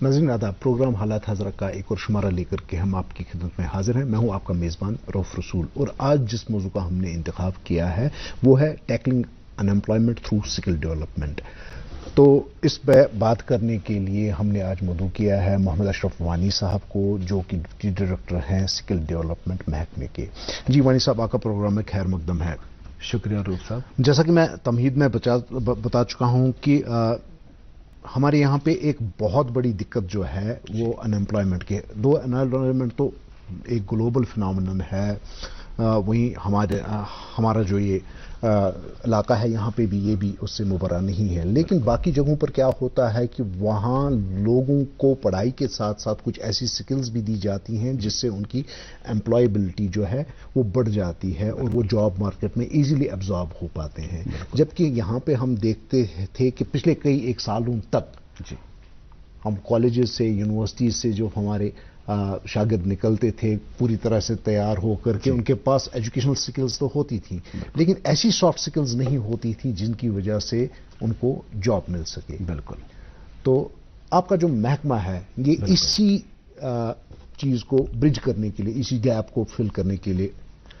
नाज़रीन आदाब, प्रोग्राम हालात हाज़रा का एक और शुमारा लेकर के हम आपकी खिदमत में हाजिर हैं। मैं हूं आपका मेज़बान रऊफ रसूल, और आज जिस मौजू का हमने इंतखाब किया है वो है tackling unemployment through skill development. तो इस पर बात करने के लिए हमने आज मदऊ किया है मोहम्मद अशरफ वानी साहब को, जो कि डिप्टी डायरेक्टर हैं स्किल डेवलपमेंट महकमे के। जी वानी साहब, आपका प्रोग्राम में खैर मकदम है। शुक्रिया रूप साहब। जैसा कि मैं तमहीद में बता चुका हूं कि हमारे यहाँ पे एक बहुत बड़ी दिक्कत जो है वो अनएम्प्लॉयमेंट के, दो अनएम्प्लॉयमेंट तो एक ग्लोबल फिनोमेनन है, वहीं हमारा जो ये इलाका है यहाँ पे भी ये भी उससे मुबर्रा नहीं है। लेकिन बाकी जगहों पर क्या होता है कि वहाँ लोगों को पढ़ाई के साथ साथ कुछ ऐसी स्किल्स भी दी जाती हैं जिससे उनकी एम्प्लॉयबिलिटी जो है वो बढ़ जाती है और वो जॉब मार्केट में इजीली एब्जॉर्ब हो पाते हैं। जबकि यहाँ पे हम देखते थे कि पिछले कई एक सालों तक हम कॉलेजेस से, यूनिवर्सिटीज से जो हमारे शागिर्द निकलते थे पूरी तरह से तैयार होकर के, उनके पास एजुकेशनल स्किल्स तो होती थी लेकिन ऐसी सॉफ्ट स्किल्स नहीं होती थी जिनकी वजह से उनको जॉब मिल सके। बिल्कुल। तो आपका जो महकमा है ये इसी चीज को ब्रिज करने के लिए, इसी गैप को फिल करने के लिए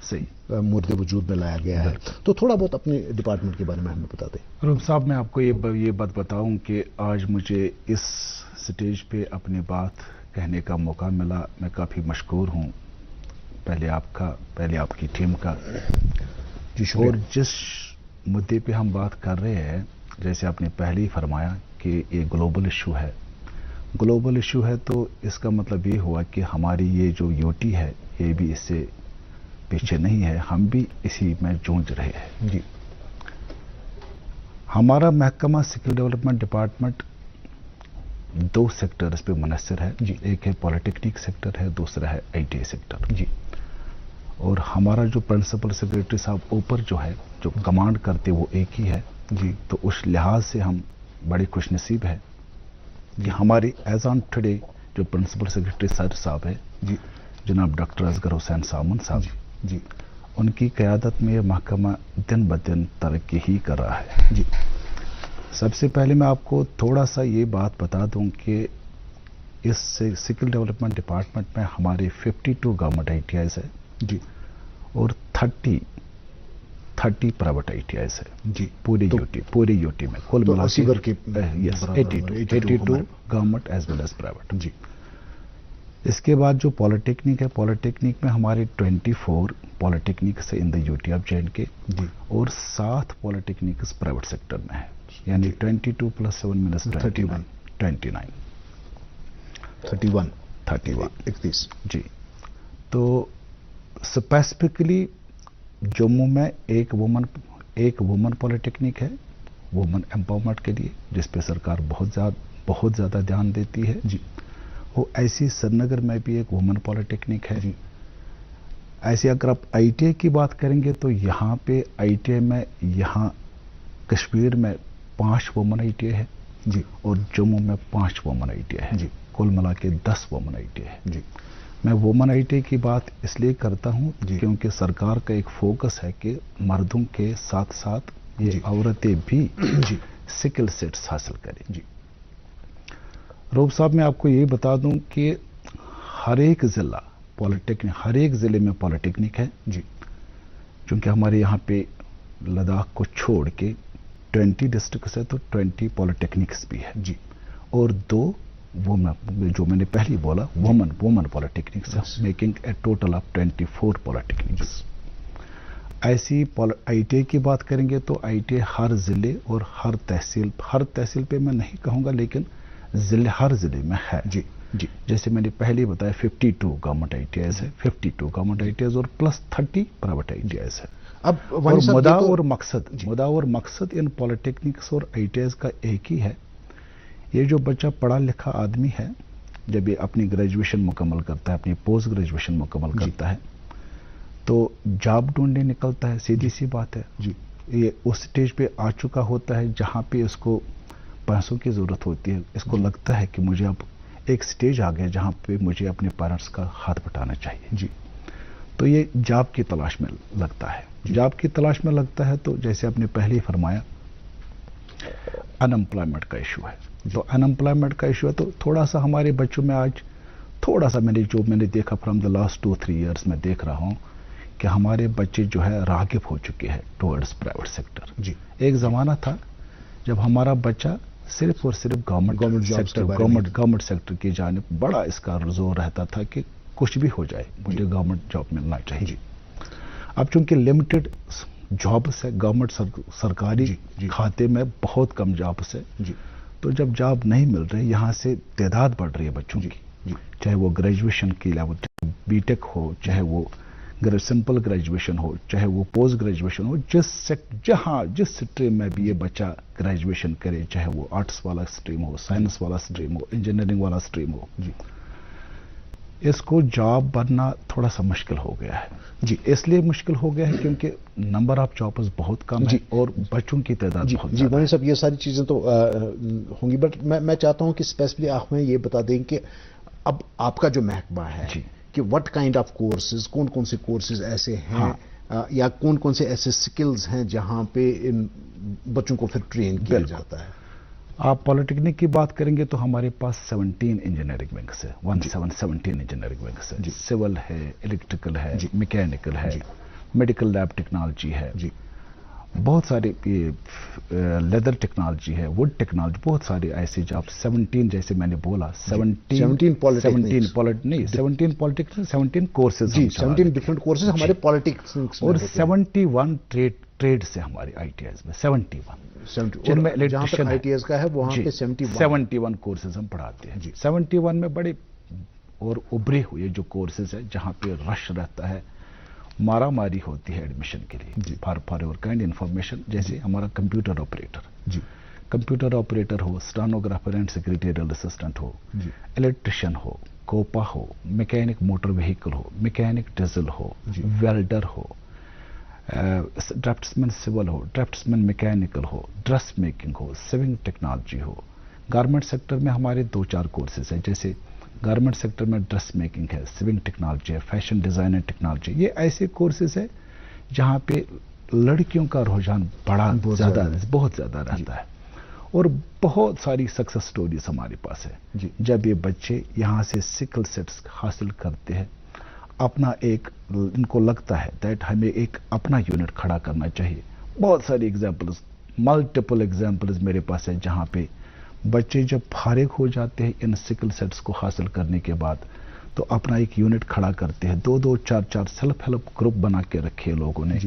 सही मुर्दे वजूद में लाया गया है। तो थोड़ा बहुत अपने डिपार्टमेंट के बारे में हमें बता दें। रूप साहब, मैं आपको ये बात बताऊं कि आज मुझे इस स्टेज पे अपनी बात कहने का मौका मिला। मैं काफ़ी मशकूर हूँ, पहले आपकी टीम का। और जिस मुद्दे पे हम बात कर रहे हैं, जैसे आपने पहले ही फरमाया कि ये ग्लोबल इशू है। ग्लोबल इशू है तो इसका मतलब ये हुआ कि हमारी ये जो यूटी है ये भी इससे पीछे नहीं है, हम भी इसी में जूझ रहे हैं। जी। हमारा महकमा स्किल डेवलपमेंट डिपार्टमेंट दो सेक्टर इस पे मुनस्सिर है जी। एक है पॉलिटेक्निक सेक्टर है, दूसरा है आईटीआई सेक्टर जी। और हमारा जो प्रिंसिपल सेक्रेटरी साहब ऊपर जो है, जो कमांड करते वो एक ही है जी। तो उस लिहाज से हम बड़े खुशनसीब हैं कि हमारी एज ऑन टुडे जो प्रिंसिपल सेक्रेटरी सर साहब है जी, जनाब डॉक्टर असगर हुसैन सामन साहब जी, उनकी क़यादत में महकमा दिन ब दिन तरक्की ही कर रहा है जी। सबसे पहले मैं आपको थोड़ा सा ये बात बता दूं कि इस स्किल डेवलपमेंट डिपार्टमेंट में हमारे 52 गवर्नमेंट आईटीआईज है जी, और 30 प्राइवेट आईटीआईज है जी। पूरे यूटी में कुल मिला के 82 government as well as private जी। इसके बाद जो पॉलिटेक्निक है, पॉलिटेक्निक में हमारे 24 पॉलिटेक्निक से इन द यूटी ऑफ जे&के और 7 पॉलिटेक्निक प्राइवेट सेक्टर में है, यानी 22 + 7 मिनस 31 जी। तो स्पेसिफिकली जम्मू में एक वुमन पॉलिटेक्निक है, वुमन एम्पावरमेंट के लिए, जिस पे सरकार बहुत ज़्यादा ध्यान देती है जी। वो ऐसी श्रीनगर में भी एक वुमन पॉलिटेक्निक है जी। ऐसे अगर आप आईटीआई की बात करेंगे तो यहाँ पे आईटीआई में, यहाँ कश्मीर में 5 वुमन आईटीआई है जी, और जम्मू में 5 वुमन आईटीआई है जी। कुल मिला के 10 वुमन आईटीआई है जी। मैं वुमन आईटीआई की बात इसलिए करता हूँ क्योंकि सरकार का एक फोकस है कि मर्दों के साथ साथ ये औरतें भी जी स्किल सेट्स हासिल करें जी। रूप साहब, मैं आपको ये बता दूं कि हर एक ज़िले में पॉलिटेक्निक है जी। क्योंकि हमारे यहाँ पे लद्दाख को छोड़ के 20 डिस्ट्रिक्ट्स है तो 20 पॉलिटेक्निक्स भी है जी। और 2 वुमन, जो मैंने पहले बोला वुमन पॉलिटेक्निक्स है, making a total of 24 polytechnics. ऐसी आईटीआई की बात करेंगे तो आईटीआई हर ज़िले और हर तहसील पे मैं नहीं कहूँगा, लेकिन हर ज़िले में है जी। जैसे मैंने पहले बताया 52 गवर्नमेंट आईटीआईज है, 52 गवर्नमेंट आईटीआईज और प्लस 30 प्राइवेट आईटीआईज है। अब मुद्दा और मकसद इन पॉलिटेक्निक्स और आईटीआईज का एक ही है। ये जो बच्चा पढ़ा लिखा आदमी है, जब ये अपनी ग्रेजुएशन मुकम्मल करता है, अपनी पोस्ट ग्रेजुएशन मुकम्मल करता है, तो जॉब ढूंढने निकलता है, सीधी सी बात है जी। ये उस स्टेज पे आ चुका होता है जहाँ पे इसको पैसों की ज़रूरत होती है। इसको लगता है कि मुझे अब एक स्टेज आ गया जहाँ पे मुझे अपने पेरेंट्स का हाथ बटाना चाहिए जी। तो ये जॉब की तलाश में लगता है। जॉब की तलाश में लगता है तो जैसे आपने पहले ही फरमाया अनएम्प्लॉयमेंट का इशू है। तो अनएम्प्लॉयमेंट का इशू है तो थोड़ा सा हमारे बच्चों में आज थोड़ा सा मैंने देखा फ्रॉम द लास्ट 2-3 ईयर्स में देख रहा हूँ कि हमारे बच्चे जो है रागिब हो चुके हैं टुवर्ड्स प्राइवेट सेक्टर। जी, एक जमाना था जब हमारा बच्चा सिर्फ और सिर्फ गवर्नमेंट सेक्टर की जानिब बड़ा इसका जोर रहता था कि कुछ भी हो जाए मुझे गवर्नमेंट जॉब मिलना चाहिए। अब चूंकि लिमिटेड जॉब्स है, गवर्नमेंट सरकारी खाते में बहुत कम जॉब्स है, तो जब जॉब नहीं मिल रही, यहाँ से तादाद बढ़ रही है बच्चों की, चाहे वो ग्रेजुएशन की लेवल, बीटेक हो, चाहे वो सिंपल ग्रेजुएशन हो, चाहे वो पोस्ट ग्रेजुएशन हो, जिस स्ट्रीम में भी ये बच्चा ग्रेजुएशन करे, चाहे वो आर्ट्स वाला स्ट्रीम हो, साइंस वाला स्ट्रीम हो, इंजीनियरिंग वाला स्ट्रीम हो, इसको जॉब बनना थोड़ा सा मुश्किल हो गया है। जी, इसलिए मुश्किल हो गया है क्योंकि नंबर ऑफ जॉब्स बहुत कम है और बच्चों की तादाद बहुत जी। मोइन साहब, ये सारी चीजें तो होंगी, बट मैं चाहता हूं कि स्पेसिफिकली आप हमें ये बता दें कि अब आपका जो महकमा है कि व्हाट काइंड ऑफ कोर्सेज, कौन कौन से कोर्सेज ऐसे हैं, या कौन कौन से ऐसे स्किल्स हैं जहां पे इन बच्चों को फिर ट्रेन किया जाता है। आप पॉलिटेक्निक की बात करेंगे तो हमारे पास 17 इंजीनियरिंग विंग्स है, 17 इंजीनियरिंग विंग्स है। सिविल है, इलेक्ट्रिकल है, मैकेनिकल है, मेडिकल लैब टेक्नोलॉजी है, बहुत सारे लेदर टेक्नोलॉजी है, वुड टेक्नोलॉजी, बहुत सारे ऐसे जॉब 17, जैसे मैंने बोला 17 पॉलिटेक्निक, 17 कोर्सेज, 17 डिफरेंट कोर्सेज हमारे पॉलिटिक्स और 71 ट्रेड से हमारे ITIs में 71, जिनमें इलेक्ट्रिशियन ITIs का है वहां पे 71 कोर्सेज हम पढ़ाते हैं। 71 में बड़े और उभरे हुए जो कोर्सेज है जहां पे रश रहता है, मारा मारी होती है एडमिशन के लिए, फॉर योर काइंड इन्फॉर्मेशन। जैसे हमारा कंप्यूटर ऑपरेटर हो, स्टेनोग्राफर एंड सेक्रेटरियल असिस्टेंट हो, इलेक्ट्रिशियन हो, कोपा हो, मैकेनिक मोटर व्हीकल हो, मैकेनिक डीजल हो, वेल्डर हो, ड्राफ्ट्समैन सिविल हो, ड्राफ्ट्समैन मैकेनिकल हो, ड्रेस मेकिंग हो, सिविंग टेक्नोलॉजी हो। गारमेंट सेक्टर में हमारे 2-4 कोर्सेज हैं, जैसे गारमेंट सेक्टर में ड्रेस मेकिंग है, सिविंग टेक्नोलॉजी है, फैशन डिजाइन एंड टेक्नोलॉजी। ये ऐसे कोर्सेज है जहां पे लड़कियों का रुझान बहुत ज्यादा रहता है और बहुत सारी सक्सेस स्टोरीज हमारे पास है। जब ये बच्चे यहाँ से स्किल सेट्स हासिल करते हैं, अपना एक इनको लगता है दैट हमें एक अपना यूनिट खड़ा करना चाहिए। बहुत सारी एग्जाम्पल्स, मल्टीपल एग्जाम्पल्स मेरे पास है जहां पे बच्चे जब फारिग हो जाते हैं इन स्किल सेट्स को हासिल करने के बाद, तो अपना एक यूनिट खड़ा करते हैं। 2-2, 4-4 सेल्फ हेल्प ग्रुप बना के रखे लोगों ने।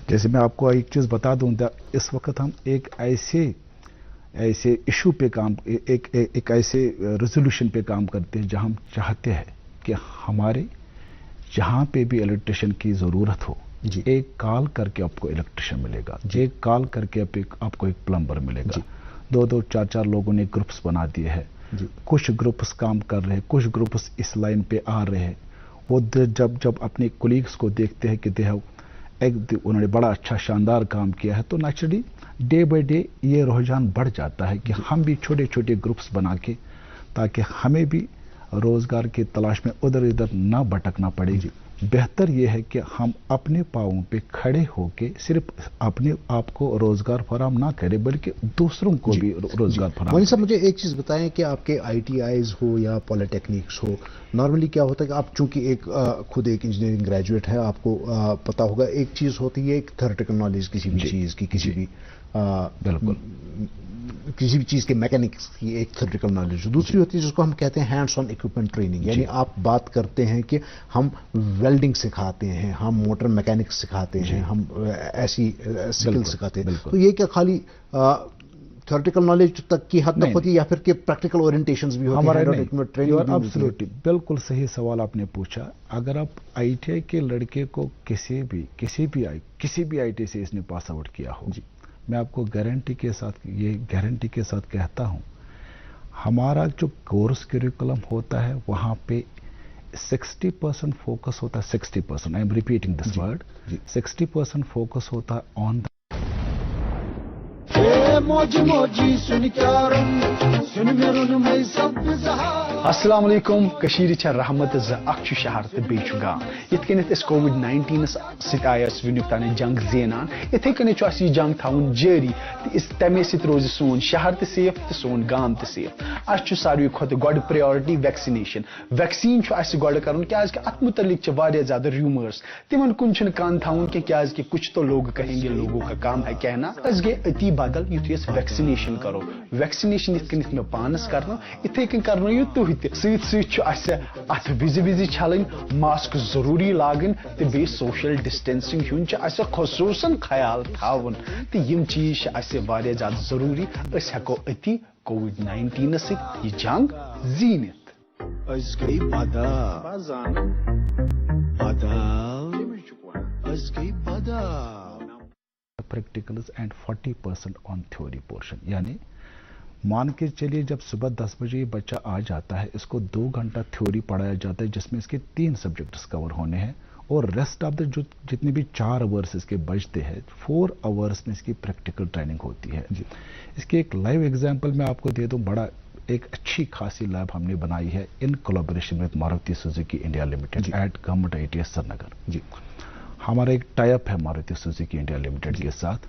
जैसे मैं आपको एक चीज बता दूं, इस वक्त हम एक ऐसे इशू पे काम, एक ऐसे रेजोल्यूशन पे काम करते हैं जहां हम चाहते हैं कि हमारे जहां पे भी इलेक्ट्रिशियन की जरूरत हो, एक कॉल करके आपको इलेक्ट्रिशियन मिलेगा, एक कॉल करके आपको एक प्लम्बर मिलेगा। 2-2, 4-4 लोगों ने ग्रुप्स बना दिए हैं। कुछ ग्रुप्स काम कर रहे हैं, कुछ ग्रुप्स इस लाइन पे आ रहे हैं। वो जब अपने कोलीग्स को देखते हैं कि उन्होंने बड़ा अच्छा शानदार काम किया है, तो नेचुरली डे बाय डे ये रुझान बढ़ जाता है कि हम भी छोटे छोटे ग्रुप्स बना के, ताकि हमें भी रोजगार की तलाश में उधर इधर ना भटकना पड़े। बेहतर यह है कि हम अपने पांवों पे खड़े होके सिर्फ अपने आप को रोजगार फराहम ना करें, बल्कि दूसरों को भी रोजगार फराहम करें। सर, मुझे एक चीज बताएं कि आपके ITIs हो या पॉलिटेक्निक्स हो, नॉर्मली क्या होता है कि आप चूंकि खुद एक इंजीनियरिंग ग्रेजुएट है, आपको पता होगा एक चीज होती है एक थ्योरेटिकल नॉलेज किसी भी चीज की, बिल्कुल किसी भी चीज के मैकेनिक्स की एक थ्योरेटिकल नॉलेज। दूसरी होती है जिसको हम कहते हैं हैंड्स ऑन इक्विपमेंट ट्रेनिंग, यानी आप बात करते हैं कि हम वेल्डिंग सिखाते हैं, हम मोटर मैकेनिक्स सिखाते हैं, हम ऐसी स्किल सिखाते हैं। तो ये क्या खाली थ्योरेटिकल नॉलेज तक की हद तक होती है या फिर के प्रैक्टिकल ओरिएंटेशंस भी होते हैं? एब्सोल्युटली, बिल्कुल सही सवाल आपने पूछा। अगर आप ITI के लड़के को किसी भी ITI से इसने पास आउट किया हो, मैं आपको गारंटी के साथ कहता हूं, हमारा जो कोर्स करिकुलम होता है वहां पे 60% फोकस होता है, 60%, I am repeating this word, 60% focus होता है ऑन السلام علیکم کشیر چھ رحمت اخ شہر تو بیچ گام یت کنت اس کووڈ-19 ست آیا ونیک تان جنگ زینان اتھے کنت یہ جنگ تھاون جاری تمے ست روز سون شہر تہ سیف تو سون گام تہ سیف اس ساروی کھت گۄڈ پریورٹی ویکسینیشن ویکسین اس گۄڈ کرن کیاز کہ ات متعلق واریاہ زیادہ ریومرز تمن کن چھ کان تھاون کیاز کہ کچھ تو لوگ کہیں گے لوگوں کا کام ہے کہنا اس گے اتی بدل یتھ اس ویکسینیشن کرو ویکسینیشن یت کنت میں پانس کرنا اتھے کن کرنو یہ تھی ست ست ات وز چھلن ماسک ضروری لاگن تو بی سوشل ڈسٹینسنگ ہند خصوصاً خیال تھاون تو یم چیز واریاہ زیادہ ضروری اس ہیکو اتی کووڈ-19 ست یہ جنگ زینت practicals and 40% on theory portion. یعنی مان کے چلیے جب صبح 10 بجے بچہ آ جاتا ہے اس کو 2 گھنٹہ تھیوری پڑھایا جاتا ہے جس میں اس کے 3 سبجیکٹس کور ہونے ہیں اور ریسٹ آف دا جو جتنے بھی 4 آورس اس کے بچتے ہیں 4 آورس میں اس کی پریکٹیکل ٹریننگ ہوتی ہے. اس کی ایک لائیو ایگزامپل میں آپ کو دے دوں. بڑا ایک اچھی خاصی لیب ہم نے بنائی ہے in collaboration with Maruti Suzuki India limited at government ITS Srinagar. ہمارا ایک ٹائی اپ ہے ماروتی سوزوکی انڈیا لمیٹڈ کے ساتھ.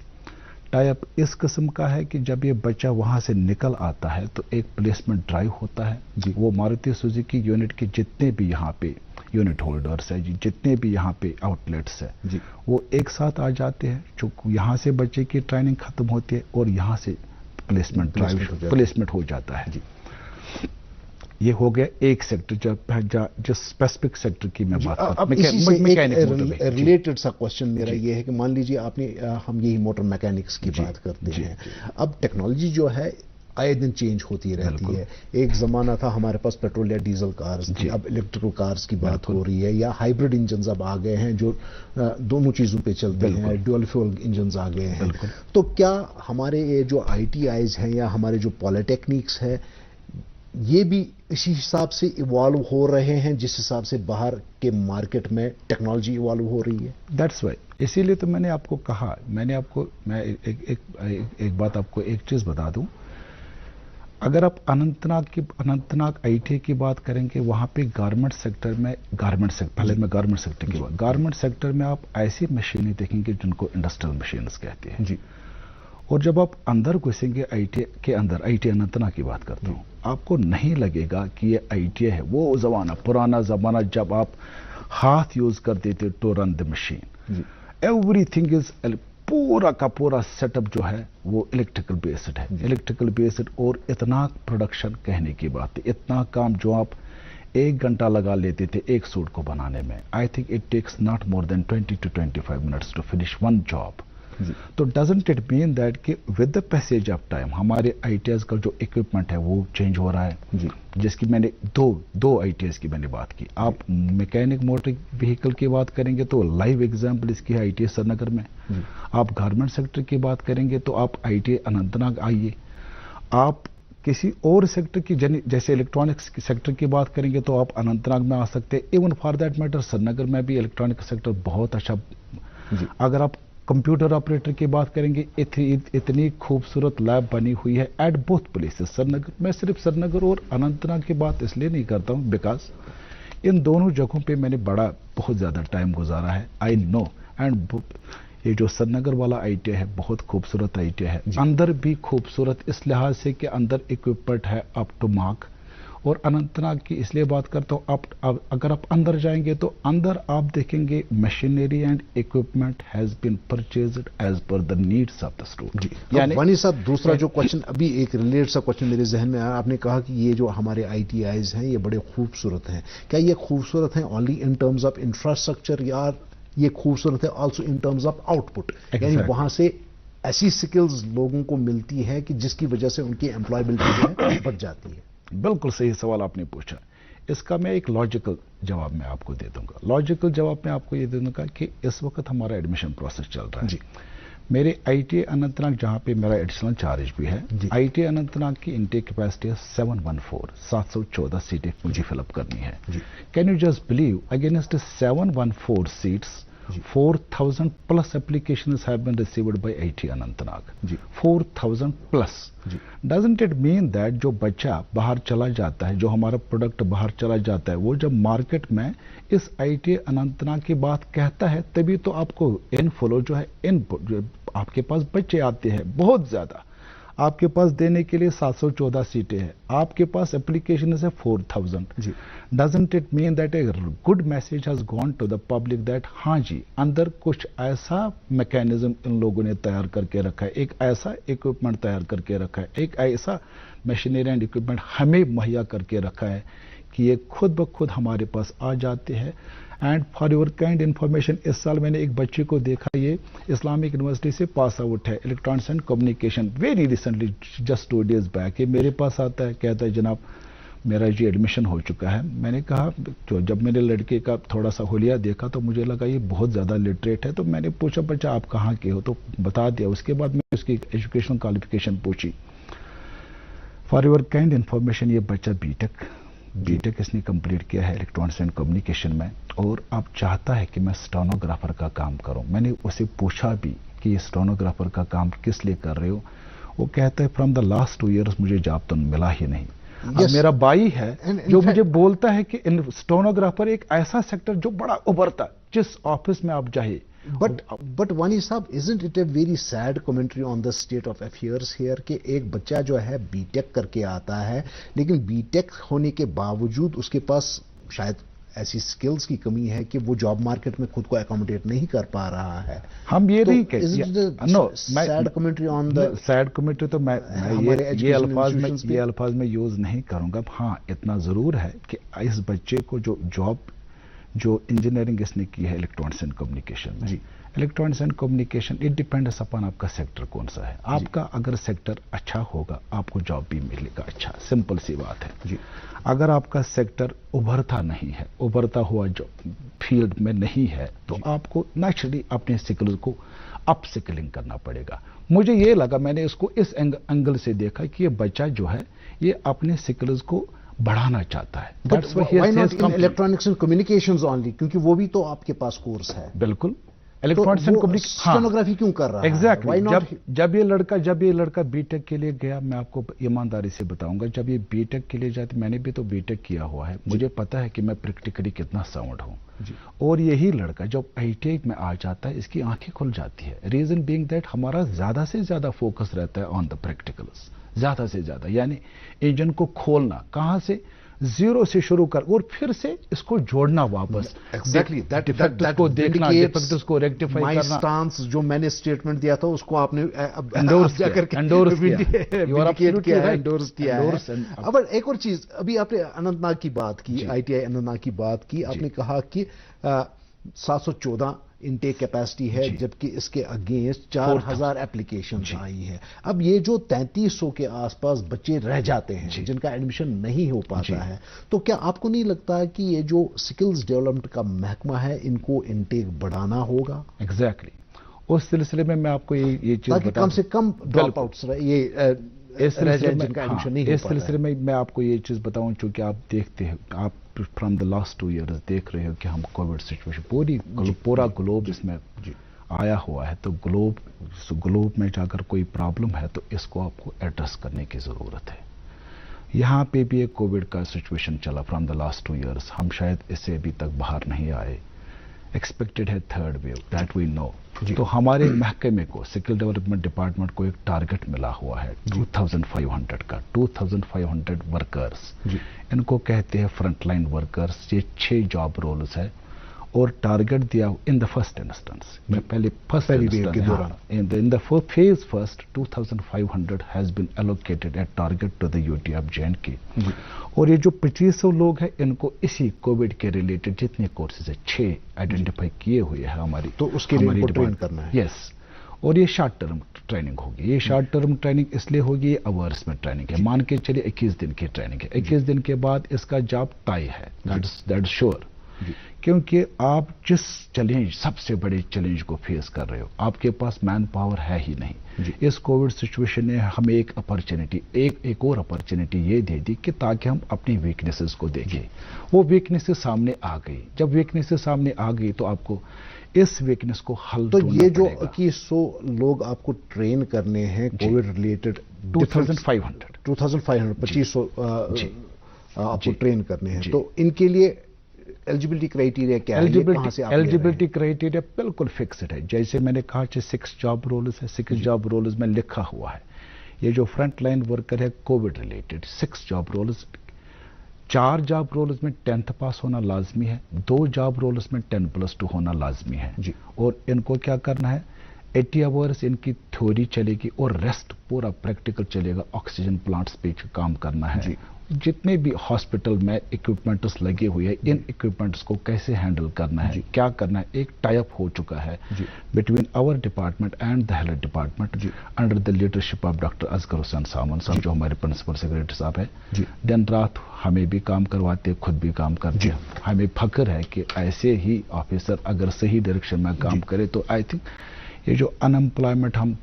ٹائی اپ اس قسم کا ہے کہ جب یہ بچہ وہاں سے نکل آتا ہے تو ایک پلیسمنٹ ڈرائیو ہوتا ہے. وہ ماروتی سوزوکی یونٹ کے جتنے بھی یہاں پہ یونٹ ہولڈرس ہیں جتنے بھی یہاں پہ آؤٹ لیٹس ہیں وہ ایک ساتھ آ جاتے ہیں. جو یہاں سے بچے کی ٹریننگ ختم ہوتی ہے اور یہاں سے پلیسمنٹ ڈرائیو پلیسمنٹ ہو جاتا ہے. یہ ہو گیا ایک سیکٹر جو اسپیسیفک سیکٹر کی میں بات کرتا ہوں. ریلیٹڈ سا کوشچن میرا یہ ہے کہ مان لیجیے آپ نے ہم یہی موٹر میکینکس کی بات کرتے ہیں. اب ٹیکنالوجی جو ہے آئے دن چینج ہوتی رہتی ہے. ایک زمانہ تھا ہمارے پاس پیٹرول یا ڈیزل کارز کی, اب الیکٹرکل کارز کی بات ہو رہی ہے, یا ہائیبرڈ انجنز اب آ گئے ہیں جو دونوں چیزوں پہ چلتے ہیں, ڈیول فیول انجنز آ گئے ہیں. تو کیا ہمارے یہ جو ITIs ہیں یا ہمارے جو پالیٹیکنکس ہے یہ بھی اسی حساب سے ایوالو ہو رہے ہیں جس حساب سے باہر کے مارکیٹ میں ٹیکنالوجی ایوالو ہو رہی ہے؟ That's why. اسی لیے تو میں نے آپ کو کہا, میں ایک بات آپ کو ایک چیز بتا دوں. اگر آپ اننت ناگ ITA کی بات کریں گے وہاں پہ گارمنٹ سیکٹر میں پہلے میں گارمنٹ سیکٹر کی بات, گارمنٹ سیکٹر میں آپ ایسی مشینیں دیکھیں گے جن کو انڈسٹریل مشینز کہتے ہیں. اور جب آپ اندر گھسیں گے ITA کے اندر, ITA اننت ناگ کی بات کرتا ہوں, آپ کو نہیں لگے گا کہ یہ ITA ہے. وہ زمانہ پرانا زمانہ جب آپ ہاتھ یوز کرتے تھے to run the machine. Everything is پورا کا پورا سیٹ اپ جو ہے وہ الیکٹریکل بیسڈ ہے. الیکٹریکل بیسڈ اور اتنا پروڈکشن کہنے کی بات ہے. اتنا کام جو آپ 1 گھنٹہ لگا لیتے تھے ایک سوٹ کو بنانے میں, I think it takes not more than 20 to 25 minutes to finish one job. تو ڈزنٹ اٹ مین دیٹ کہ with the passage of time ہمارے ITIs کا جو اکوپمنٹ ہے وہ چینج ہو رہا ہے. جس کی میں نے دو ITIs کی میں نے بات کی. آپ میکینک موٹر وہیکل کی بات کریں گے تو لائیو ایگزامپل اس کی ہے ITS سری نگر میں. آپ گارمنٹ سیکٹر کی بات کریں گے تو آپ ITA اننت ناگ آئیے. آپ کسی اور سیکٹر کی جیسے الیکٹرانکس سیکٹر کی بات کریں گے تو آپ اننت ناگ میں آ سکتے. ایون فار دیٹ میٹر سری نگر میں بھی الیکٹرانک سیکٹر بہت اچھا. اگر آپ کمپیوٹر آپریٹر کی بات کریں گے اتنی خوبصورت لیب بنی ہوئی ہے ایٹ بوتھ پلیسز سری نگر. میں صرف سری نگر اور اننت ناگ کی بات اس لیے نہیں کرتا ہوں بیکاز ان دونوں جگہوں پہ میں نے بہت زیادہ ٹائم گزارا ہے. آئی نو. اینڈ یہ جو سری نگر والا ITA ہے بہت خوبصورت ITA ہے. اندر بھی خوبصورت اس لحاظ سے کہ اندر اکوپمنٹ ہے اپ ٹو مارک. اور اننت ناگ کی اس لیے بات کرتا ہوں, اگر آپ اندر جائیں گے تو اندر آپ دیکھیں گے machinery and equipment has been purchased as per the needs of the student. یعنی وانی صاحب دوسرا جو کوشچن ابھی ایک ریلیٹ سا کوشچن میرے ذہن میں آیا. آپ نے کہا کہ یہ جو ہمارے ITIs ہیں یہ بڑے خوبصورت ہیں. کیا یہ خوبصورت ہیں only in terms of infrastructure یا یہ خوبصورت ہے also in terms of out put? یعنی وہاں سے ایسی سکلز لوگوں کو ملتی ہے کہ جس کی وجہ سے ان کی امپلائبلٹی جو ہے بڑھ جاتی ہے. بالکل صحیح سوال آپ نے پوچھا. اس کا میں ایک لاجیکل جواب میں آپ کو دے دوں گا. لاجیکل جواب میں آپ کو یہ دے دوں گا کہ اس وقت ہمارا ایڈمیشن پروسیس چل رہا ہے. میرے ITA اننت ناگ جہاں پہ میرا ایڈیشنل چارج بھی ہے, ITA اننت ناگ کی انٹیک کیپیسٹی ہے 714 سیٹیں مجھے فل اپ کرنی ہے. Can you just believe against 714 seats 4,000 plus applications have been received by IIT Anantnag. जी 4,000 plus. जी Doesn't it mean that जो बच्चा बाहर चला जाता है, जो हमारा प्रोडक्ट बाहर चला जाता है, वो जब मार्केट में इस IIT अनंतनाग की बात कहता है, तभी तो आपको इनफ्लो जो है, आपके पास बच्चे आते हैं बहुत ज्यादा, आपके पास देने के लिए 714 सीटें हैं, आपके पास एप्लीकेशन है 4,000. Doesn't it mean that a good message has gone to the public दैट हाँ जी, अंदर कुछ ऐसा मैकेनिज्म इन लोगों ने तैयार करके रखा है, एक ऐसा इक्विपमेंट तैयार करके रखा है, एक ऐसा मशीनरी एंड इक्विपमेंट हमें मुहैया करके रखा है कि ये खुद ब खुद हमारे पास आ जाते हैं. And for your kind information, इस साल मैंने एक बच्चे को देखा, ये इस्लामिक यूनिवर्सिटी से पास आउट है, electronics and communication, very recently, just 2 days back. ये मेरे पास आता है, कहता है जनाब मेरा जी एडमिशन हो चुका है. मैंने कहा, तो जब मैंने लड़के का थोड़ा सा हुलिया देखा तो मुझे लगा ये बहुत ज़्यादा लिटरेट है, तो मैंने पूछा बच्चा आप कहाँ के हो, तो बता दिया. उसके बाद मैं उसकी एजुकेशनल क्वालिफिकेशन पूछी. फॉर योर काइंड इन्फॉर्मेशन, ये बच्चा बीटेक इसने कंप्लीट किया है इलेक्ट्रॉनिक्स एंड कम्युनिकेशन में, और अब चाहता है कि मैं स्टेनोग्राफर का काम करूं. मैंने उसे पूछा भी कि ये स्टेनोग्राफर का काम किस लिए कर रहे हो. वो कहता है फ्रॉम द लास्ट 2 years मुझे जॉब तो मिला ही नहीं. अब मेरा भाई है जो मुझे बोलता है कि स्टेनोग्राफर एक ऐसा सेक्टर जो बड़ा उभरता, जिस ऑफिस में आप जाइए. But Wani साहब, isn't it a very sad commentary on the state of affairs here कि एक बच्चा जो है बीटेक करके आता है, लेकिन बीटेक होने के बावजूद उसके पास शायद ऐसी स्किल्स की कमी है कि वो जॉब मार्केट में खुद को एकोमोडेट नहीं कर पा रहा है. हम ये नहीं कहते. Sad commentary on the sad commentary तो मैं ये अल्फाज में यूज नहीं करूंगा. हाँ, इतना जरूर है कि इस बच्चे को जो इंजीनियरिंग इसने की है इलेक्ट्रॉनिक्स एंड कम्युनिकेशन में, electronics and communication, it depends upon आपका सेक्टर कौन सा है. आपका अगर सेक्टर अच्छा होगा आपको जॉब भी मिलेगा. अच्छा, सिंपल सी बात है जी. अगर आपका सेक्टर उभरता नहीं है, उभरता हुआ जो फील्ड में नहीं है, तो आपको नेचुरली अपने स्किल्स को अप स्किलिंग करना पड़ेगा. मुझे ये लगा, मैंने इसको इस एंगल से देखा कि ये बच्चा जो है ये अपने स्किल्स को बढ़ाना चाहता है. But why not in electronics and communications only? क्योंकि वो भी तो आपके पास कोर्स है. बिल्कुल, इलेक्ट्रॉनिक्स एंड कम्युनिकेशन, स्टेनोग्राफी क्यों कर रहा है? एग्जैक्टली. जब ये लड़का बीटेक के लिए गया, मैं आपको ईमानदारी से बताऊंगा, जब ये बीटेक के लिए जाते, मैंने भी तो बीटेक किया हुआ है, मुझे पता है कि मैं प्रैक्टिकली कितना साउंड हूं. और यही लड़का जब आईटीआई में आ जाता है, इसकी आंखें खुल जाती है. रीजन बीइंग दैट हमारा ज्यादा से ज्यादा फोकस रहता है ऑन द प्रैक्टिकल्स, ज्यादा से ज्यादा, यानी इंजन को खोलना, कहां से, जीरो से शुरू कर और फिर से इसको जोड़ना वापस. एग्जैक्टली, दैट को देखना, डिफेक्ट्स को रेक्टिफाई करना. स्टांस जो मैंने स्टेटमेंट दिया था उसको आपने एंडोर्स किया है. अब एक और चीज, अभी आपने अनंतनाग की बात की, आईटीआई अनंतनाग की बात की, आपने कहा कि 714 इनटेक कैपेसिटी है, जबकि इसके अगेंस्ट 4,000 एप्लीकेशंस आई हैं. अब ये जो 3300 के आसपास बच्चे रह जाते हैं जिनका एडमिशन नहीं हो पाता है, तो क्या आपको नहीं लगता है कि ये जो स्किल्स डेवलपमेंट का महकमा है, इनको इनटेक बढ़ाना होगा? एग्जैक्टली. उस सिलसिले में मैं आपको ये चीज ताकि कम से कम ड्रॉप आउट्स ये इस सिलसिले में मैं आपको ये चीज बताऊं, चूंकि आप देखते हैं, आप फ्रॉम द लास्ट 2 years देख रहे हो कि हम कोविड सिचुएशन पूरा ग्लोब इसमें आया हुआ है. तो ग्लोब में अगर कोई प्रॉब्लम है तो इसको आपको एड्रेस करने की जरूरत है. यहाँ पे भी एक कोविड का सिचुएशन चला फ्रॉम द लास्ट 2 years. हम शायद इससे अभी तक बाहर नहीं आए. एक्सपेक्टेड है 3rd wave, that we know. तो हमारे महकमे को, स्किल डेवलपमेंट डिपार्टमेंट को एक टारगेट मिला हुआ है 2500 का, 2500 वर्कर्स. इनको कहते हैं फ्रंटलाइन वर्कर्स. ये 6 जॉब रोल्स है और टारगेट दिया इन द फर्स्ट इंस्टेंस, मैं पहले in the phase first 2500 has been allocated at target to the UT of J&K. और ये जो 2500 लोग हैं, इनको इसी कोविड के रिलेटेड जितने कोर्सेज है 6 आइडेंटिफाई किए हुए हैं हमारी, तो उसके लिए ट्रेन करना है. यस. और ये शॉर्ट टर्म ट्रेनिंग होगी. ये शॉर्ट टर्म ट्रेनिंग इसलिए होगी, ये आवर्स में ट्रेनिंग है. मान के चलिए 21 दिन की ट्रेनिंग है. 21 दिन के बाद इसका जॉब तय है, दैट्स श्योर. क्योंकि आप जिस चैलेंज, सबसे बड़े चैलेंज को फेस कर रहे हो, आपके पास मैन पावर है ही नहीं. इस कोविड सिचुएशन ने हमें एक अपॉर्चुनिटी, एक और अपॉर्चुनिटी ये दे दी कि ताकि हम अपनी वीकनेसेस को देखें. वो वीकनेसेस सामने आ गई. जब वीकनेसेस सामने आ गई तो आपको इस वीकनेस को हल तो ये जो पड़ेगा। कि 100 लोग आपको ट्रेन करने हैं कोविड रिलेटेड, 2500 2500 आपको ट्रेन करने हैं, जी। तो इनके लिए एलिजिबिलिटी क्राइटेरिया क्या है? ये कहां से आप ले रहे हैं? एलिजिबिलिटी क्राइटेरिया बिल्कुल फिक्स्ड है। जैसे मैंने कहा कि 6 जॉब रोल्स है, 6 जॉब रोल्स में लिखा हुआ है। ये जो फ्रंट लाइन वर्कर है covid related 6 job roles, 4 job roles में 10th पास होना लाजमी है, 2 जॉब रोल्स में 10+2 होना लाजमी है जी। और इनको क्या करना है, 80 आवर्स इनकी थ्योरी चलेगी और रेस्ट पूरा प्रैक्टिकल चलेगा। ऑक्सीजन प्लांट्स पे काम करना है जी। जितने भी हॉस्पिटल में इक्विपमेंट्स लगे हुए हैं, इन इक्विपमेंट्स को कैसे हैंडल करना है, क्या करना है, एक टाई अप हो चुका है between our department and the health department under the leadership of doctor Asgar Hussain Saman साहब, जो हमारे प्रिंसिपल सेक्रेटरी साहब है। दिन रात हमें भी काम करवाते, खुद भी काम करते हैं। हमें फख्र है कि ऐसे ही ऑफिसर अगर सही डायरेक्शन में काम करे तो आई थिंक ये जो अनएम्प्लॉयमेंट हम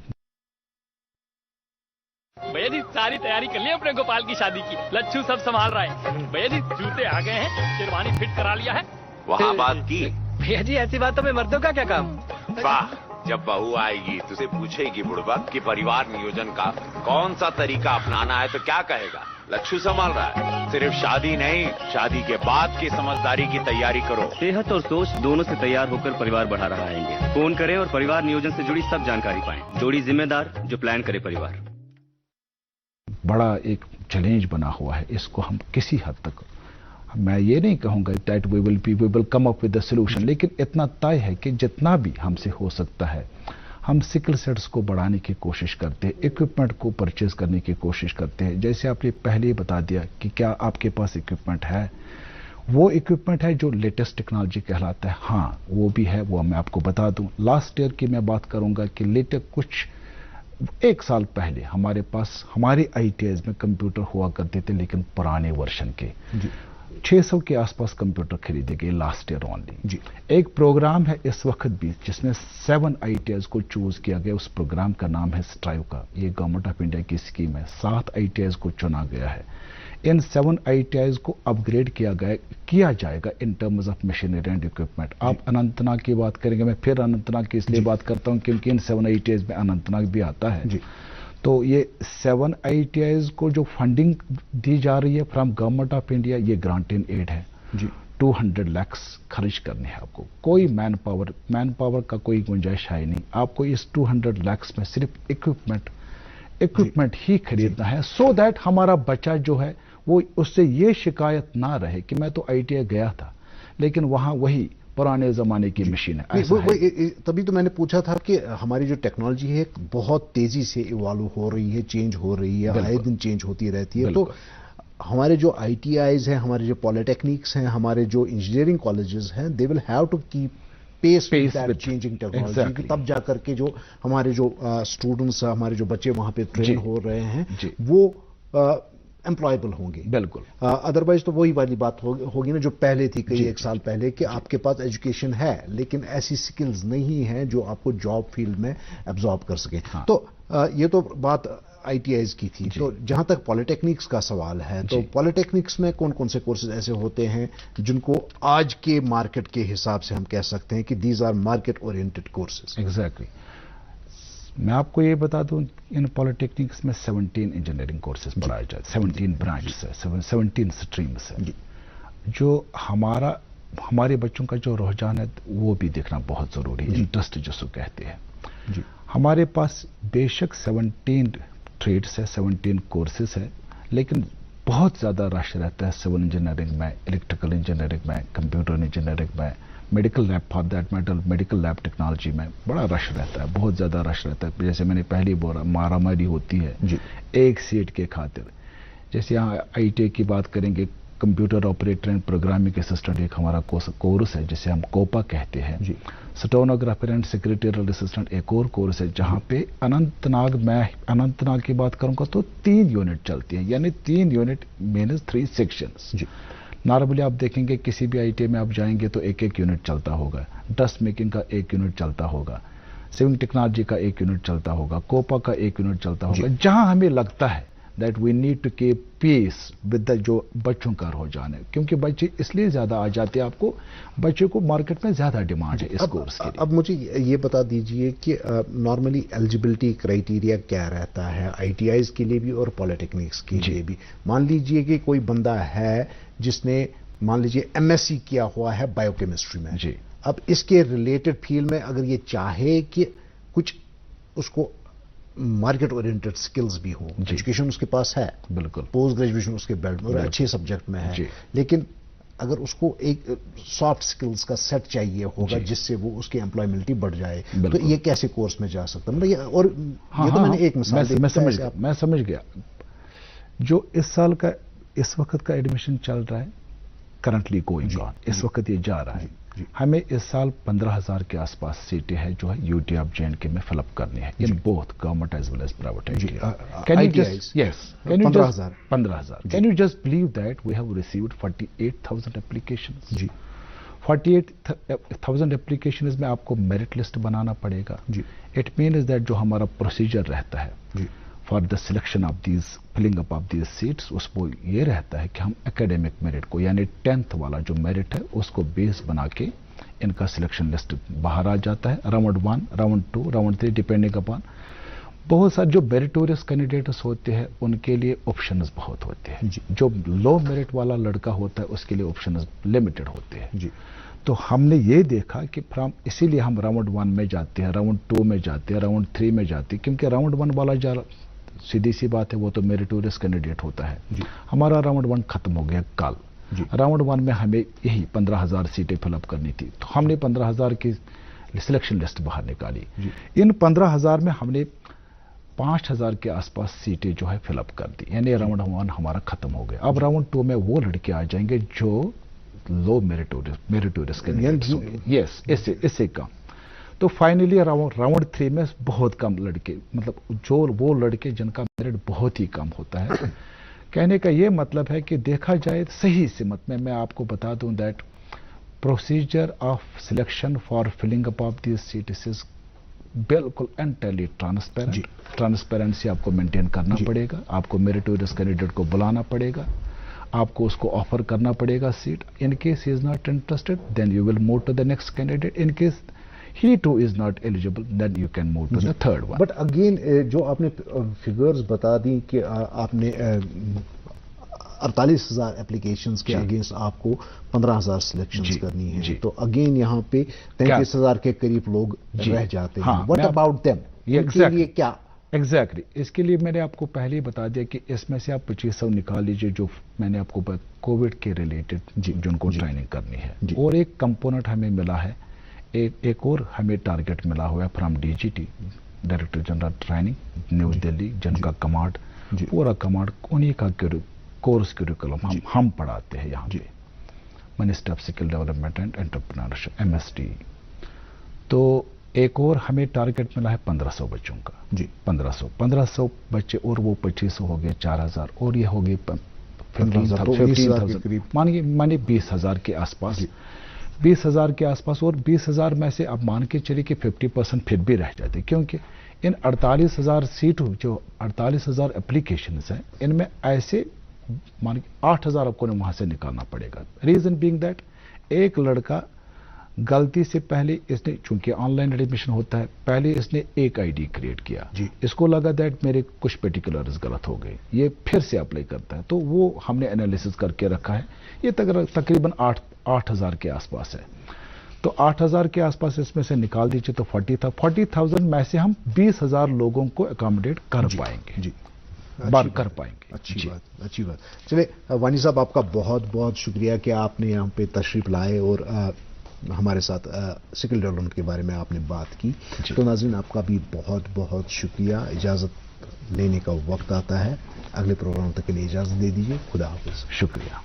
भैया जी सारी तैयारी कर ली अपने गोपाल की शादी की, लच्छू सब संभाल रहा है। भैया जी जूते आ गए हैं, शेरवानी फिट करा लिया है। वहाँ बात की। भैया जी ऐसी बातों में मर्दों का क्या काम? वाह, जब बहू आएगी तुझे पूछेगी बुड़बक कि परिवार नियोजन का कौन सा तरीका अपनाना है तो क्या कहेगा? लच्छू संभाल रहा है। सिर्फ शादी नहीं, शादी के बाद की समझदारी की तैयारी करो। सेहत और सोच दोनों से तैयार होकर परिवार बढ़ा रहा है। फोन करें और परिवार नियोजन से जुड़ी सब जानकारी पाएं। जोड़ी जिम्मेदार जो प्लान करे परिवार। बड़ा एक चैलेंज बना हुआ है, इसको हम किसी हद तक, मैं ये नहीं कहूंगा that we will come up with the solution, लेकिन इतना तय है कि जितना भी हमसे हो सकता है हम सिकल सेट्स को बढ़ाने की कोशिश करते हैं, इक्विपमेंट को परचेज करने की कोशिश करते हैं। जैसे आपने पहले ही बता दिया कि क्या आपके पास इक्विपमेंट है, वो इक्विपमेंट है जो लेटेस्ट टेक्नोलॉजी कहलाता है। हाँ वो भी है, वो मैं आपको बता दूं। लास्ट ईयर की मैं बात करूंगा कि लेटेस्ट कुछ 1 साल पहले हमारे पास हमारे आईटीआईज में कंप्यूटर हुआ करते थे, लेकिन पुराने वर्जन के 600 के आसपास कंप्यूटर खरीदे गए लास्ट ईयर ओनली। एक प्रोग्राम है इस वक्त भी जिसमें 7 आईटीआईज को चूज किया गया, उस प्रोग्राम का नाम है स्ट्राइव का। ये गवर्नमेंट ऑफ इंडिया की स्कीम है। 7 आईटीआईज को चुना गया है। इन 7 आईटीआईज को अपग्रेड किया जाएगा in terms of machinery and equipment. आप अनंतनाग की बात करेंगे, मैं फिर अनंतनाग की इसलिए बात करता हूं क्योंकि इन 7 आईटीआईज में अनंतनाग भी आता है। तो ये 7 आईटीआईज को जो फंडिंग दी जा रही है फ्रॉम गवर्नमेंट ऑफ इंडिया, ये ग्रांट इन एड है। 200 लाख खर्च करने हैं आपको। कोई मैन पावर का कोई गुंजाइश है नहीं। आपको इस 200 लाख में सिर्फ इक्विपमेंट ही खरीदना है, सो दैट हमारा बच्चा जो है वो उससे ये शिकायत ना रहे कि मैं तो आईटीआई गया था लेकिन वहां वही पुराने जमाने की मशीन है। तभी तो मैंने पूछा था कि हमारी जो टेक्नोलॉजी है बहुत तेजी से इवॉल्व हो रही है, चेंज हो रही है, आए दिन चेंज होती रहती है। तो हमारे जो आईटीआईज हैं, हमारे जो पॉलिटेक्निक्स हैं, हमारे जो इंजीनियरिंग कॉलेजेस हैं, they will have to keep pace with changing technology. तब जाकर के जो हमारे जो स्टूडेंट्स, हमारे जो बच्चे वहां पे ट्रेन हो रहे हैं वो एम्प्लॉयबल होंगे। बिल्कुल। अदरवाइज तो वही वाली बात होगी ना जो पहले थी कई 1 साल पहले, कि आपके पास एजुकेशन है लेकिन ऐसी स्किल्स नहीं है जो आपको जॉब फील्ड में एब्जॉर्ब कर सके। तो ये तो बात आईटीआईज की थी। तो जहां तक पॉलिटेक्निक्स का सवाल है, तो पॉलिटेक्निक्स में कौन कौन से कोर्सेज ऐसे होते हैं जिनको आज के मार्केट के हिसाब से हम कह सकते हैं कि these are market oriented courses? Exactly. मैं आपको ये बता दूं, इन पॉलिटेक्निक्स में 17 इंजीनियरिंग कोर्सेज पढ़ाए जाते, 17 ब्रांचेस है, 17 स्ट्रीम्स है। जो हमारे बच्चों का जो रुझान है वो भी देखना बहुत जरूरी है, इंटरेस्ट जिसको कहते हैं। हमारे पास बेशक 17 ट्रेड्स है, 17 कोर्सेज है, लेकिन बहुत ज्यादा रश रहता है सिविल इंजीनियरिंग में, इलेक्ट्रिकल इंजीनियरिंग में, कंप्यूटर इंजीनियरिंग में, medical lab for that matter, medical lab technology में बड़ा रश रहता है, बहुत ज्यादा रश रहता है। जैसे मैंने पहले बोला, मारामारी होती है एक सीट के खातिर। जैसे यहाँ आईटीआई की बात करेंगे, computer operator and programming assistant एक हमारा कोर्स है जिसे हम कोपा कहते हैं। स्टेनोग्राफर एंड सेक्रेटरियल असिस्टेंट एक और कोर्स है, जहां पे अनंतनाग की बात करूंगा तो 3 यूनिट चलती हैं, यानी 3 यूनिट मीन्स 3 सेक्शंस। नॉर्मली आप देखेंगे किसी भी आईटीआई में आप जाएंगे तो एक यूनिट चलता होगा, डस्ट मेकिंग का 1 यूनिट चलता होगा, सिविंग टेक्नोलॉजी का 1 यूनिट चलता होगा, कोपा का 1 यूनिट चलता होगा। जहां हमें लगता है that we need to keep peace with the जो बच्चों का रुझान है, क्योंकि बच्चे इसलिए ज्यादा आ जाते हैं, आपको बच्चों को मार्केट में ज्यादा डिमांड है इस कोर्स के लिए। अब मुझे ये बता दीजिए कि नॉर्मली एलिजिबिलिटी क्राइटेरिया क्या रहता है आईटीआईज के लिए भी और पॉलिटेक्निक्स के लिए भी? मान लीजिए कि कोई बंदा है जिसने मान लीजिए एमएससी किया हुआ है बायोकेमिस्ट्री में जी, अब इसके रिलेटेड फील्ड में अगर ये चाहे कि कुछ उसको मार्केट ओरिएंटेड स्किल्स भी हो, एजुकेशन उसके पास है, बिल्कुल, पोस्ट ग्रेजुएशन उसके बेल्ट में और अच्छे सब्जेक्ट में है, लेकिन अगर उसको एक सॉफ्ट स्किल्स का सेट चाहिए होगा जिससे वो उसकी एम्प्लॉयबिलिटी बढ़ जाए, तो ये कैसे कोर्स में जा सकता है? मतलब ये, और ये तो मैंने एक मिसाल दी। मैं समझ गया। जो इस साल का इस वक्त का एडमिशन चल रहा है, करंटली गोइंग ऑन, इस वक्त ये जा रहा है, हमें इस साल 15,000 के आसपास सीटें हैं जो है यूटी ऑफ जे&के में फिलअप करनी है, in both government as well as private. Can you just, yes, 15,000। Can you just believe that we have received 48,000 applications? जी, 48,000 एप्लीकेशन में आपको मेरिट लिस्ट बनाना पड़ेगा। जी, इट मीन्स दैट जो हमारा प्रोसीजर रहता है for the selection of these filling up of these seats, उसको ये रहता है कि हम एकेडमिक मेरिट को, यानी 10th वाला जो मेरिट है उसको बेस बना के इनका सिलेक्शन लिस्ट बाहर आ जाता है। Round 1, round 2, round 3 depending upon बहुत सारे जो मेरिटोरियस कैंडिडेट्स होते हैं उनके लिए ऑप्शंस बहुत होते हैं। जो लो मेरिट वाला लड़का होता है उसके लिए ऑप्शंस लिमिटेड होते हैं। जी, तो हमने ये देखा कि फ्रॉम, इसीलिए हम राउंड 1 में जाते हैं, राउंड 2 में जाते हैं, राउंड 3 में जाते हैं, क्योंकि राउंड 1 वाला जो सीधी सी बात है वो तो मेरिटोरियस कैंडिडेट होता है। हमारा राउंड 1 खत्म हो गया कल। राउंड 1 में हमें यही 15,000 सीटें फिलअप करनी थी, तो हमने 15,000 की सिलेक्शन लिस्ट बाहर निकाली। इन 15,000 में हमने 5,000 के आसपास सीटें जो है फिलअप कर दी, यानी राउंड 1 हमारा खत्म हो गया। अब राउंड 2 में वो लड़के आ जाएंगे जो लो मेरिटोरियस कैंडिडेट्स होंगे, यस, इससे कम। तो फाइनली राउंड 3 में बहुत कम लड़के, मतलब जो वो लड़के जिनका मेरिट बहुत ही कम होता है। कहने का ये मतलब है कि देखा जाए सही सिमत में मैं आपको बता दूं that procedure of selection for filling up of this seats is बिल्कुल एंटायरली ट्रांसपेरेंट। ट्रांसपेरेंसी आपको मेंटेन करना पड़ेगा, आपको मेरिटोरियस कैंडिडेट को बुलाना पड़ेगा, आपको उसको ऑफर करना पड़ेगा seat. In case he is not interested then you will move to the next candidate. In case he too is not eligible then you can move to the third one. But again जो आपने figures बता दी कि आपने 48,000 applications के against आपको 15,000 selections करनी है, तो अगेन यहाँ पे 33,000 के करीब लोग रह जाते हैं। What about them? इनके लिए क्या? एग्जैक्टली, इसके लिए मैंने आपको पहले ही बता दिया कि इसमें से आप 2500 निकाल लीजिए जो मैंने आपको कोविड के रिलेटेड जिनको ट्रेनिंग करनी है, और एक कंपोनेंट हमें मिला है, एक और हमें टारगेट मिला हुआ है from DGT, director general training new Delhi, जिनका कमांड, पूरा कमांड उन्हीं का कोर्स करिकुलम हम पढ़ाते हैं यहाँ पे, ministry of skill development and entrepreneurship, MSD। तो एक और हमें टारगेट मिला है 1500 बच्चों का। जी, 1500 बच्चे, और वो 2500 हो गए 4000, और ये हो गए 15,000, मानिए 20,000 के आसपास, 20,000 के आसपास। और 20,000 में से आप मान के चलिए कि 50% फिर भी रह जाते, क्योंकि इन 48,000 सीट, जो 48,000 एप्लीकेशन हैं, इनमें ऐसे मान के 8,000 आपको वहां से निकालना पड़ेगा। रीजन बीइंग दैट एक लड़का गलती से पहले इसने, चूंकि ऑनलाइन एडमिशन होता है, पहले इसने एक आईडी क्रिएट किया, इसको लगा दैट मेरे कुछ पर्टिकुलर्स गलत हो गए, ये फिर से अप्लाई करता है, तो वो हमने एनालिसिस करके रखा है। ये तकरीबन 8,000 के आसपास है। तो 8,000 के आसपास इसमें से निकाल दीजिए तो 40,000 में से हम 20,000 लोगों को अकोमोडेट कर पाएंगे। जी, कर पाएंगे। अच्छी बात। चलिए वानी साहब, आपका बहुत बहुत शुक्रिया कि आपने यहाँ पे तशरीफ लाए और हमारे साथ स्किल डेवलपमेंट के बारे में आपने बात की। तो नाज़रीन, आपका भी बहुत बहुत शुक्रिया। इजाज़त लेने का वक्त आता है, अगले प्रोग्राम तक के लिए इजाज़त दे दीजिए। खुदा हाफिज़। शुक्रिया।